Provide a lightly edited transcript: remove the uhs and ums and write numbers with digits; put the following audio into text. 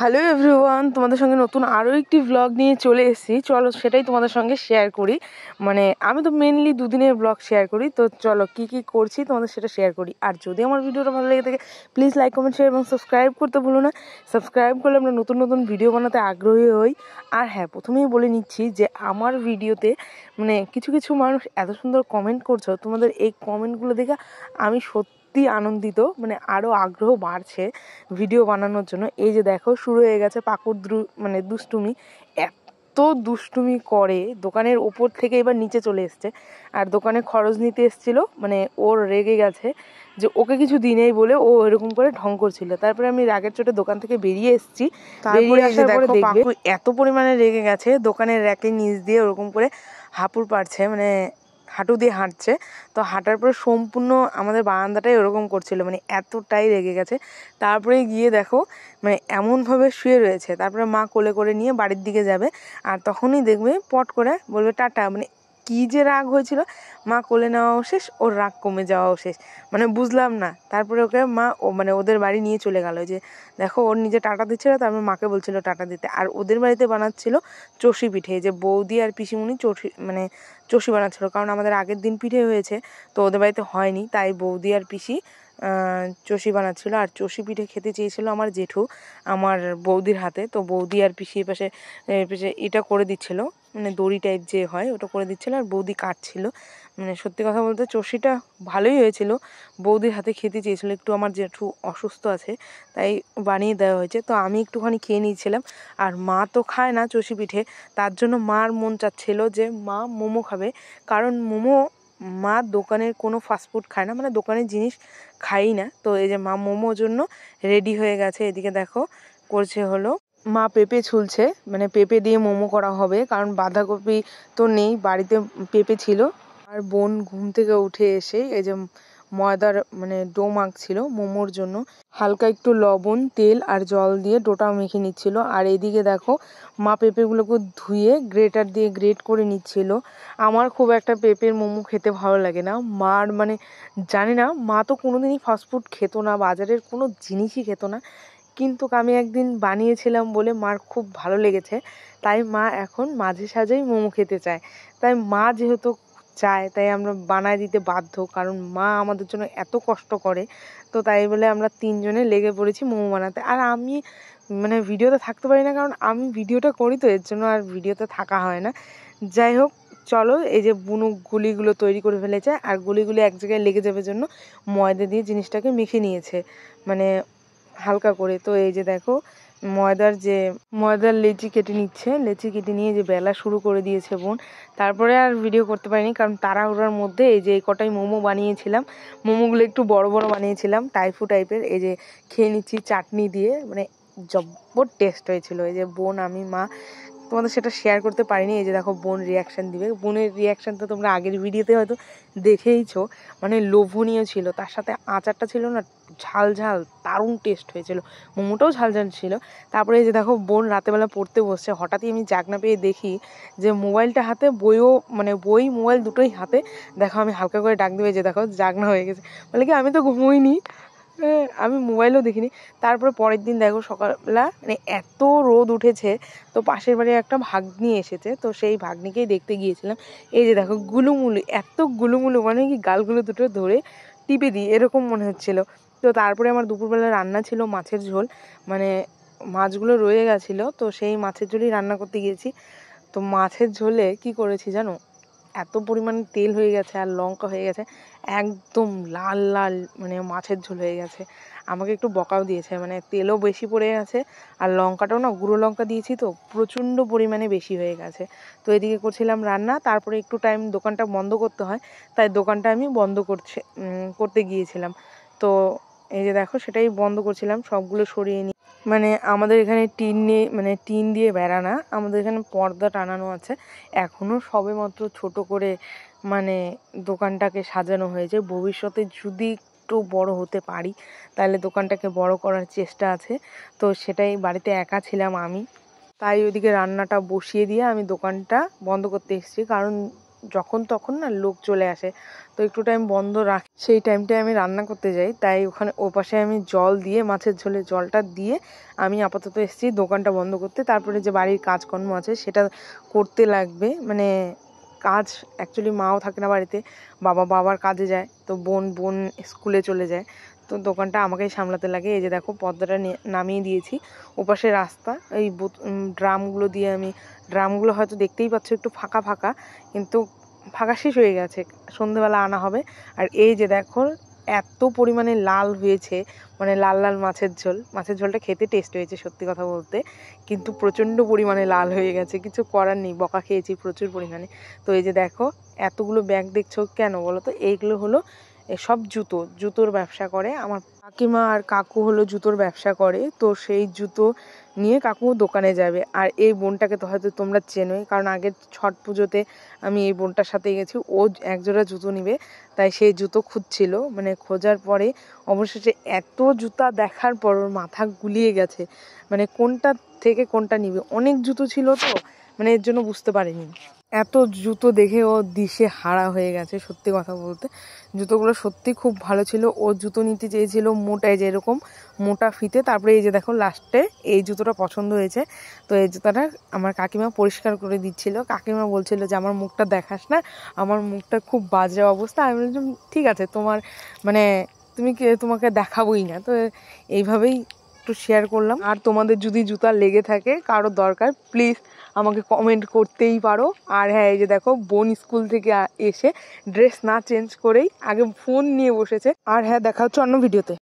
Hello everyone, তোমাদের সঙ্গে নতুন আরও একটি ব্লগ নিয়ে চলে এসেছি। চলো সেটাই তোমাদের সঙ্গে শেয়ার করি। আমি তো মেনলি দুদিনের ব্লগ শেয়ার করি, তো চলো কি কি করছি তোমাদের সেটা শেয়ার করি। আর যদি আমার ভিডিওটা ভালো লেগে থাকে প্লিজ লাইক কমেন্ট শেয়ার এবং সাবস্ক্রাইব করতে ভুলো না। সাবস্ক্রাইব করলে আমরা নতুন নতুন ভিডিও বানাতে আগ্রহী হই। আর হ্যাঁ, প্রথমেই বলে নিচ্ছি যে আমার ভিডিওতে কিছু কিছু মানুষ এত সুন্দর কমেন্ট করছো, তোমাদের এই কমেন্টগুলো দেখে আমি সত্যি আনন্দিত, আরও আগ্রহ বাড়ছে ভিডিও বানানোর জন্য। এই যে দেখো শুরু হয়ে গেছে পাকুর দুষ্টুমি। এত দুষ্টুমি করে, দোকানের ওপর থেকে এবার নিচে চলে এসছে। আর দোকানে খরচ নিতে এসছিল, ওর রেগে গেছে যে ওকে কিছু দিনেই বলে ও এরকম করে ঢং করছিল। তারপরে আমি রাগের চোটে দোকান থেকে বেরিয়ে এসেছি। বেরিয়ে আসার পরে দেখবে এত পরিমাণে রেগে গেছে, দোকানের র্যাকের নিচ দিয়ে ওরকম করে হাঁপুর পাড়ছে, হাঁটু দিয়ে হাঁটছে। তো হাঁটার পরে সম্পূর্ণ আমাদের বারান্দাটাই ওরকম করছিল, এতটাই রেগে গেছে। তারপরে গিয়ে দেখো এমনভাবে শুয়ে রয়েছে। তারপরে মা কোলে করে নিয়ে বাড়ির দিকে যাবে, আর তখনই দেখবে পট করে বলবে টাটা। কি যে রাগ হয়েছিল, মা কোলে নেওয়াও শেষ, ওর রাগ কমে যাওয়াও শেষ, বুঝলাম না। তারপরে ওকে মা ওদের বাড়ি নিয়ে চলে গেল। যে দেখো ওর নিজে টাটা দিচ্ছিল, তারপরে মাকে বলছিল টাটা দিতে। আর ওদের বাড়িতে বানাচ্ছিল চষি পিঠে, যে বৌদি আর পিসিমণি চষি বানাচ্ছিল, কারণ আমাদের আগের দিন পিঠে হয়েছে, তো ওদের বাড়িতে হয়নি, তাই বৌদি আর পিসি চষি বানাচ্ছিল। আর চষি পিঠে খেতে চেয়েছিল আমার জেঠু আমার বৌদির হাতে। তো বৌদি আর পিসি পাশে এটা করে দিচ্ছিল, দড়ি টাইপ যে হয় ওটা করে দিচ্ছিল, আর বৌদি কাটছিল। সত্যি কথা বলতে চষিটা ভালোই হয়েছিল, বৌদির হাতে খেতে চেয়েছিল। একটু আমার জেঠু অসুস্থ আছে, তাই বানিয়ে দেওয়া হয়েছে। তো আমি একটুখানি খেয়ে নিয়েছিলাম। আর মা তো খায় না চষি পিঠে, তার জন্য মার মন চাচ্ছিল যে মা মোমো খাবে, কারণ মা দোকানের কোনো ফাস্টফুড খায় না, দোকানের জিনিস খাই না। তো এই যে মা মোমোর জন্য রেডি হয়ে গেছে। এদিকে দেখো করছে হলো মা পেঁপে ছুলছে, পেঁপে দিয়ে মোমো করা হবে, কারণ বাঁধাকপি তো নেই বাড়িতে, পেঁপে ছিল। আর বোন ঘুম থেকে উঠে এসে এই যে ময়দার ডো মাখছিল মোমোর জন্য। হালকা একটু লবণ, তেল আর জল দিয়ে ডোটা মেখে নিচ্ছিল। আর এদিকে দেখো মা পেঁপেগুলোকে ধুয়ে গ্রেটার দিয়ে গ্রেট করে নিচ্ছিল। আমার খুব একটা পেঁপের মোমো খেতে ভালো লাগে না। মার জানি না, মা তো কোনোদিনই ফাস্টফুড খেত না, বাজারের কোনো জিনিসই খেত না, কিন্তু আমি একদিন বানিয়েছিলাম বলে মার খুব ভালো লেগেছে, তাই মা এখন মাঝে সাঝেই মোমো খেতে চায়। তাই মা যেহেতু চায়, তাই আমরা বানায় দিতে বাধ্য, কারণ মা আমাদের জন্য এত কষ্ট করে। তো তাই বলে আমরা তিনজনে লেগে পড়েছি মোমো বানাতে। আর আমি ভিডিওতে থাকতে পারি না, কারণ আমি ভিডিওটা করি, তো এর জন্য আর ভিডিওতে থাকা হয় না। যাই হোক, চলো এই যে বুনু গুলিগুলো তৈরি করে ফেলেছে, আর গুলিগুলো এক জায়গায় লেগে যাবে জন্য ময়দা দিয়ে জিনিসটাকে মেখে নিয়েছে হালকা করে। তো এই যে দেখো ময়দার লেচি কেটে নিচ্ছে, লেচি কেটে নিয়ে যে বেলা শুরু করে দিয়েছে বোন। তারপরে আর ভিডিও করতে পারিনি, কারণ তাড়াহুড়ার মধ্যে এই যে এই কটাই মোমো বানিয়েছিলাম। মোমোগুলো একটু বড় বড় বানিয়েছিলাম, টাইফু টাইপের। এই যে খেয়ে নিচ্ছি চাটনি দিয়ে, জব্বর টেস্ট হয়েছিল। এই যে বোন, আমি, মা, তোমাদের সেটা শেয়ার করতে পারিনি। এই যে দেখো বোন রিয়াকশান দিবে। বোনের রিয়াকশান তো তোমরা আগের ভিডিওতে হয়তো দেখেইছো, লোভনীয় ছিল। তার সাথে আচারটা ছিল না ঝাল ঝাল, দারুণ টেস্ট হয়েছিল। মোমোটাও ঝাল ঝাল ছিল। তারপরে এই যে দেখো বোন রাতেবেলা পড়তে বসছে, হঠাৎই আমি জাগনা পেয়ে দেখি যে মোবাইলটা হাতে, বই মোবাইল দুটোই হাতে। দেখো আমি হালকা করে ডাক দেবে, যে দেখো জাগনা হয়ে গেছে, বলে কি আমি তো ঘুমোইনি, আমি মোবাইলও দেখিনি। তারপরে পরের দিন দেখো সকালবেলা এত রোদ উঠেছে, তো পাশের বাড়ির একটা ভাগ্নি এসেছে, তো সেই ভাগ্নিকেই দেখতে গিয়েছিলাম। এই যে দেখো গুলুমুলু, এত গুলুমুলু, কি গালগুলো দুটো ধরে টিপে দিই এরকম মনে হচ্ছিল। তো তারপরে আমার দুপুরবেলা রান্না ছিল মাছের ঝোল, মাছগুলো রয়ে গেছিলো, তো সেই মাছের ঝোলই রান্না করতে গিয়েছি। তো মাছের ঝোলে কি করেছি জানো, এত পরিমাণে তেল হয়ে গেছে আর লঙ্কা হয়ে গেছে, একদম লাল লাল মাছের ঝোল হয়ে গেছে। আমাকে একটু বকাও দিয়েছে, তেলও বেশি পড়ে গেছে, আর লঙ্কাটাও না গুঁড়ো লঙ্কা দিয়েছি, তো প্রচণ্ড পরিমাণে বেশি হয়ে গেছে। তো এদিকে করছিলাম রান্না, তারপরে একটু টাইম দোকানটা বন্ধ করতে হয়, তাই দোকানটা আমি বন্ধ করতে গিয়েছিলাম। তো এই যে দেখো সেটাই বন্ধ করছিলাম, সবগুলো সরিয়ে নিই। আমাদের এখানে টিন দিয়ে বেড়া না, আমাদের এখানে পর্দা টানানো আছে। এখনও সবে মাত্র ছোট করে দোকানটাকে সাজানো হয়েছে। ভবিষ্যতে যদি একটু বড় হতে পারি তাহলে দোকানটাকে বড় করার চেষ্টা আছে। তো সেটাই, বাড়িতে একা ছিলাম আমি, তাই ওইদিকে রান্নাটা বসিয়ে দিয়ে আমি দোকানটা বন্ধ করতে এসেছি, কারণ যখন তখন না লোক চলে আসে, তো একটু টাইম বন্ধ রাখি, সেই টাইমটায় আমি রান্না করতে যাই। তাই ওখানে ওপাশে আমি জল দিয়ে, মাছের ঝোলে জলটা দিয়ে আমি আপাতত এসেছি দোকানটা বন্ধ করতে। তারপরে যে বাড়ির কাজকর্ম আছে সেটা করতে লাগবে, মানে কাজ অ্যাকচুয়ালি মাও থাকে না বাড়িতে, বাবার কাজে যায়, তো বোন স্কুলে চলে যায়, তো দোকানটা আমাকেই সামলাতে লাগে। এই যে দেখো পর্দাটা নামিয়ে দিয়েছি, ওপাশে রাস্তা, এই ড্রামগুলো দিয়ে আমি, ড্রামগুলো হয়তো দেখতেই পাচ্ছ একটু ফাঁকা ফাঁকা, কিন্তু ফাঁকা শেষ হয়ে গেছে, সন্ধেবেলা আনা হবে। আর এই যে দেখো এত পরিমাণে লাল হয়েছে, মানে লাল লাল মাছের ঝোলটা খেতে টেস্ট হয়েছে সত্যি কথা বলতে, কিন্তু প্রচণ্ড পরিমাণে লাল হয়ে গেছে, কিছু করার নেই, বকা খেয়েছি প্রচুর পরিমাণে। তো এই যে দেখো এতগুলো ব্যাগ দেখছো কেন বলো তো, এইগুলো হলো সব জুতোর ব্যবসা করে আমার কাকিমা, আর কাকু হলো জুতোর ব্যবসা করে, তো সেই জুতো নিয়ে কাকু দোকানে যাবে। আর এই বোনটাকে তো হয়তো তোমরা চেনোই, কারণ আগের ছট পুজোতে আমি এই বোনটার সাথে গেছি, ও একজোড়া জুতো নিবে, তাই সেই জুতো খুঁজছিল, মানে খোঁজার পরে অবশেষে এত জুতা দেখার পর ওর মাথা গুলিয়ে গেছে, মানে কোনটা থেকে কোনটা নিবে, অনেক জুতো ছিল তো, মানে এর জন্য বুঝতে পারিনি। এত জুতো দেখে ও দিশে হারা হয়ে গেছে সত্যি কথা বলতে। জুতোগুলো সত্যি খুব ভালো ছিল, ও জুতো নিতে চেয়েছিল মোটায়, যে এরকম মোটা ফিতে। তারপরে এই যে দেখো লাস্টে এই জুতোটা পছন্দ হয়েছে, তো এই জুতোটা আমার কাকিমা পরিষ্কার করে দিচ্ছিল। কাকিমা বলছিল যে আমার মুখটা দেখাস না, আমার মুখটা খুব বাজে অবস্থা। আমি বললাম ঠিক আছে, তোমার মানে তোমাকে দেখাবোই না। তো এইভাবেই একটু শেয়ার করলাম। আর তোমাদের যদি জুতা লেগে থাকে, কারো দরকার, প্লিজ আমাকে কমেন্ট করতেই পারো। আর হ্যাঁ, এই যে দেখো বোন স্কুল থেকে এসে ড্রেস না চেঞ্জ করেই আগে ফোন নিয়ে বসেছে। আর হ্যাঁ, দেখা হচ্ছে অন্য ভিডিওতে।